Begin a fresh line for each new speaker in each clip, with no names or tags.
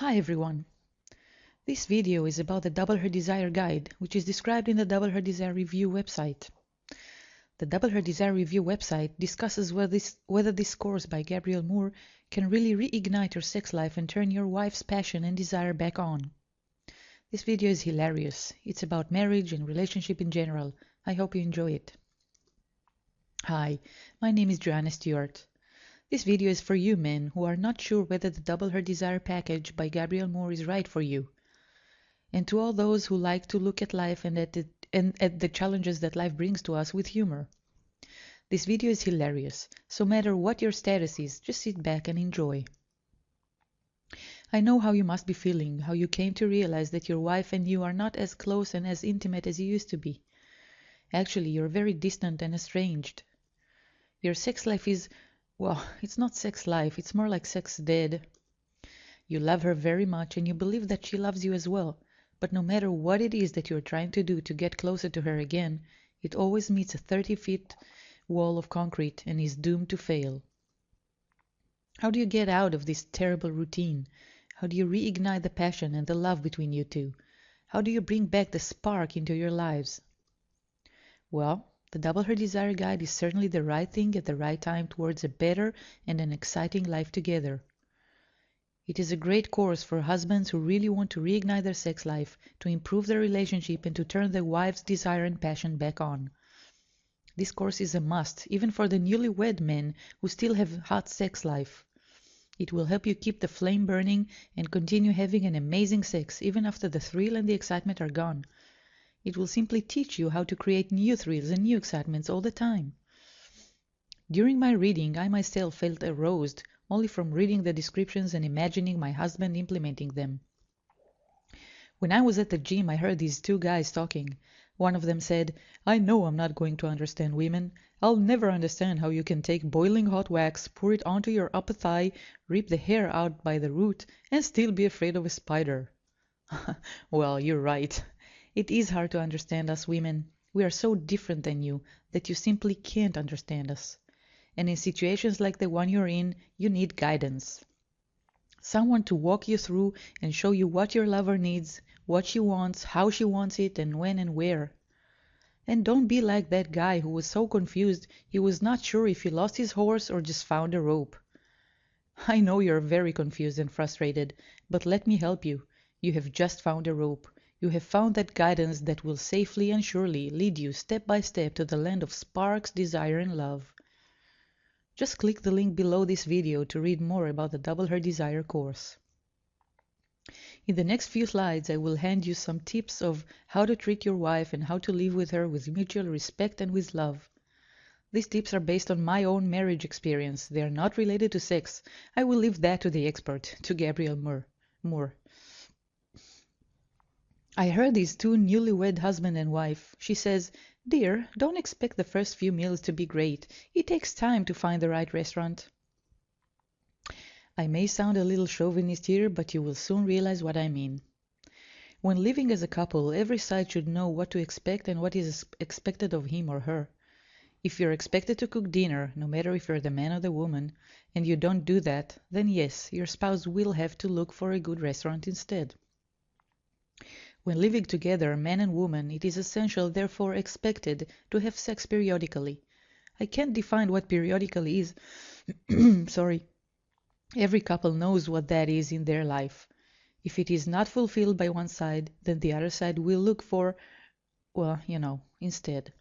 Hi everyone! This video is about the Double Her Desire Guide, which is described in the Double Her Desire Review website. The Double Her Desire Review website discusses whether this course by Gabrielle Moore can really reignite your sex life and turn your wife's passion and desire back on. This video is hilarious. It's about marriage and relationship in general. I hope you enjoy it. Hi, my name is Joanna Stewart. This video is for you men who are not sure whether the Double Her Desire package by Gabrielle Moore is right for you. And to all those who like to look at life and at the challenges that life brings to us with humor. This video is hilarious, so no matter what your status is, just sit back and enjoy. I know how you must be feeling, how you came to realize that your wife and you are not as close and as intimate as you used to be. Actually, you're very distant and estranged. Your sex life is, well, it's not sex life, it's more like sex dead. You love her very much and you believe that she loves you as well, but no matter what it is that you're trying to do to get closer to her again, it always meets a 30-foot wall of concrete and is doomed to fail. How do you get out of this terrible routine? How do you reignite the passion and the love between you two? How do you bring back the spark into your lives? Well, the Double Her Desire Guide is certainly the right thing at the right time towards a better and an exciting life together. It is a great course for husbands who really want to reignite their sex life, to improve their relationship and to turn their wife's desire and passion back on. This course is a must, even for the newlywed men who still have hot sex life. It will help you keep the flame burning and continue having an amazing sex even after the thrill and the excitement are gone. It will simply teach you how to create new thrills and new excitements all the time. During my reading, I myself felt aroused only from reading the descriptions and imagining my husband implementing them. When I was at the gym, I heard these two guys talking. One of them said, "I know I'm not going to understand women. I'll never understand how you can take boiling hot wax, pour it onto your upper thigh, rip the hair out by the root, and still be afraid of a spider." Well, you're right. It is hard to understand us women. We are so different than you that you simply can't understand us. And in situations like the one you're in, you need guidance. Someone to walk you through and show you what your lover needs, what she wants, how she wants it, and when and where. And don't be like that guy who was so confused he was not sure if he lost his horse or just found a rope. I know you're very confused and frustrated, but let me help you. You have just found a rope. You have found that guidance that will safely and surely lead you step by step to the land of sparks, desire, and love. Just click the link below this video to read more about the Double Her Desire course. In the next few slides, I will hand you some tips of how to treat your wife and how to live with her with mutual respect and with love. These tips are based on my own marriage experience. They are not related to sex. I will leave that to the expert, to Gabrielle Moore. I heard these two newlywed husband and wife. She says, "Dear, don't expect the first few meals to be great. It takes time to find the right restaurant." I may sound a little chauvinist here, but you will soon realize what I mean. When living as a couple, every side should know what to expect and what is expected of him or her. If you're expected to cook dinner, no matter if you're the man or the woman, and you don't do that, then yes, your spouse will have to look for a good restaurant instead. When living together, man and woman, it is essential, therefore expected, to have sex periodically. I can't define what periodically is. Sorry. Every couple knows what that is in their life. If it is not fulfilled by one side, then the other side will look for, well, instead.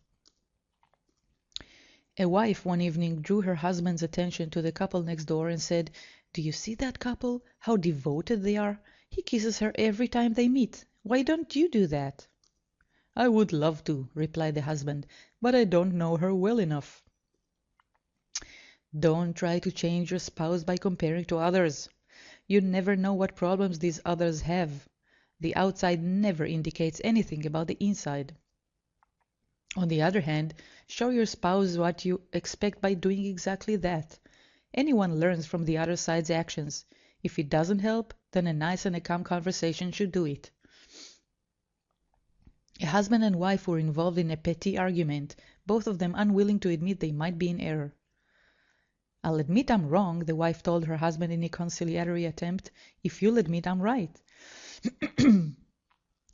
A wife one evening drew her husband's attention to the couple next door and said, "Do you see that couple? How devoted they are! He kisses her every time they meet. Why don't you do that?" "I would love to," replied the husband, "but I don't know her well enough." Don't try to change your spouse by comparing to others. You never know what problems these others have. The outside never indicates anything about the inside. On the other hand, show your spouse what you expect by doing exactly that. Anyone learns from the other side's actions. If it doesn't help, then a nice and a calm conversation should do it. A husband and wife were involved in a petty argument, both of them unwilling to admit they might be in error. "I'll admit I'm wrong," the wife told her husband in a conciliatory attempt, "if you'll admit I'm right."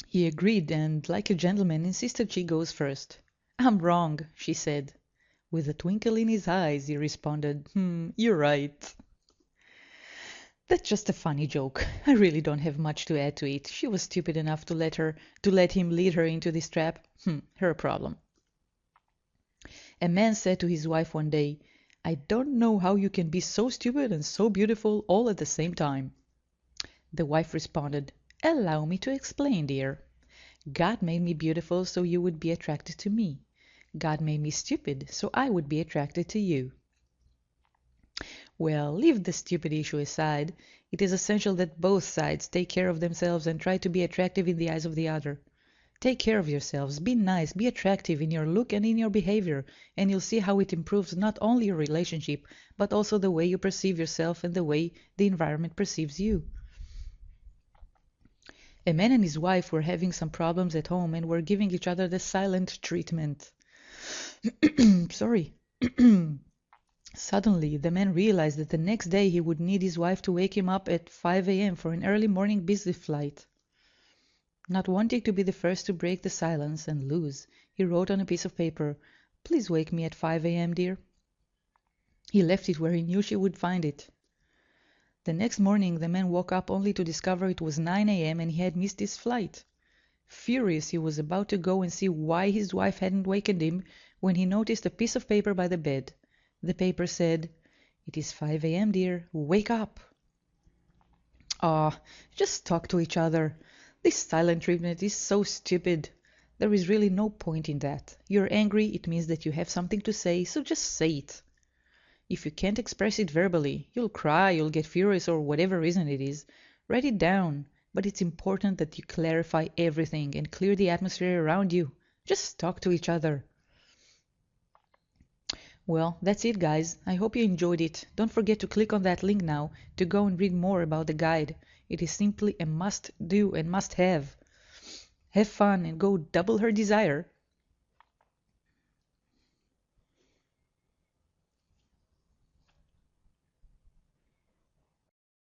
He agreed and, like a gentleman, insisted she goes first. "I'm wrong," she said. With a twinkle in his eyes, he responded, "You're right." That's just a funny joke. I really don't have much to add to it. She was stupid enough to let him lead her into this trap. Her problem. A man said to his wife one day, "I don't know how you can be so stupid and so beautiful all at the same time." The wife responded, "Allow me to explain, dear. God made me beautiful so you would be attracted to me. God made me stupid so I would be attracted to you." Well, leave the stupid issue aside. It is essential that both sides take care of themselves and try to be attractive in the eyes of the other. Take care of yourselves, be nice, be attractive in your look and in your behavior, and you'll see how it improves not only your relationship, but also the way you perceive yourself and the way the environment perceives you. A man and his wife were having some problems at home and were giving each other the silent treatment. Sorry. Suddenly, the man realized that the next day he would need his wife to wake him up at 5 a.m. for an early morning business flight. Not wanting to be the first to break the silence and lose, he wrote on a piece of paper, "Please wake me at 5 a.m., dear." He left it where he knew she would find it. The next morning the man woke up only to discover it was 9 a.m. and he had missed his flight. Furious, he was about to go and see why his wife hadn't wakened him when he noticed a piece of paper by the bed. The paper said, "It is 5 a.m., dear. Wake up." Just talk to each other. This silent treatment is so stupid. There is really no point in that. You're angry, it means that you have something to say, so just say it. If you can't express it verbally, you'll cry, you'll get furious, or whatever reason it is, write it down. But it's important that you clarify everything and clear the atmosphere around you. Just talk to each other. Well, that's it, guys. I hope you enjoyed it. Don't forget to click on that link now to go and read more about the guide. It is simply a must-do and must-have. Have fun and go double her desire.